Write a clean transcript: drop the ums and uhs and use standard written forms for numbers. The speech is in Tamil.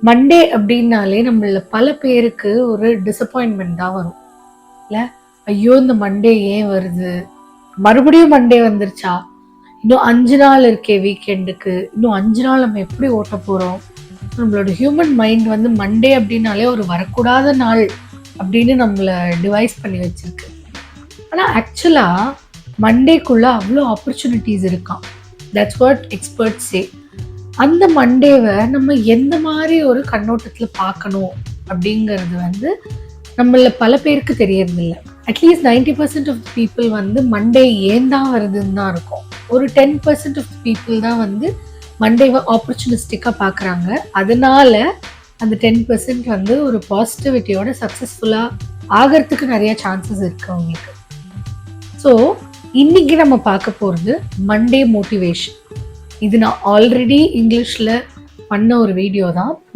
மண்டே அப்படின்னாலே நம்மள பல பேருக்கு ஒரு டிசப்பாயின்மெண்ட் தான் வரும் இல்ல. ஐயோ இந்த மண்டே ஏன் வருது, மறுபடியும் மண்டே வந்துருச்சா, இன்னும் 5 நாள் இருக்கே வீக்கெண்டுக்கு, இன்னும் 5 நாள் நம்ம எப்படி ஓட்ட போறோம். நம்மளோட ஹியூமன் மைண்ட் வந்து மண்டே அப்படின்னாலே ஒரு வரக்கூடாத நாள் அப்படின்னு நம்மள டிவைஸ் பண்ணி வச்சிருக்கு. ஆனா ஆக்சுவலா மண்டேக்குள்ள அவ்வளோ ஆப்பர்ச்சுனிட்டிஸ் இருக்காம். தட்ஸ் வாட் எக்ஸ்பர்ட்ஸ் சே. அந்த மண்டேவை நம்ம எந்த மாதிரி ஒரு கண்ணோட்டத்தில் பார்க்கணும் அப்படிங்கிறது வந்து நம்மள பல பேருக்கு தெரியறதில்ல. அட்லீஸ்ட் 90% ஆஃப் பீப்புள் வந்து மண்டே ஏன் தான் வருதுன்னு தான் இருக்கும். ஒரு 10% ஆஃப் பீப்புள் தான் வந்து மண்டேவை ஆப்பர்ச்சுனிஸ்டிக்காக பார்க்குறாங்க. அதனால அந்த 10% வந்து ஒரு பாசிட்டிவிட்டியோட சக்ஸஸ்ஃபுல்லாக ஆகிறதுக்கு நிறைய சான்சஸ் இருக்கு அவங்களுக்கு. ஸோ இன்னைக்கு நம்ம பார்க்க போகிறது மண்டே மோட்டிவேஷன். இது நான் ஆல்ரெடி இங்கிலீஷில் பண்ண ஒரு வீடியோ தான்.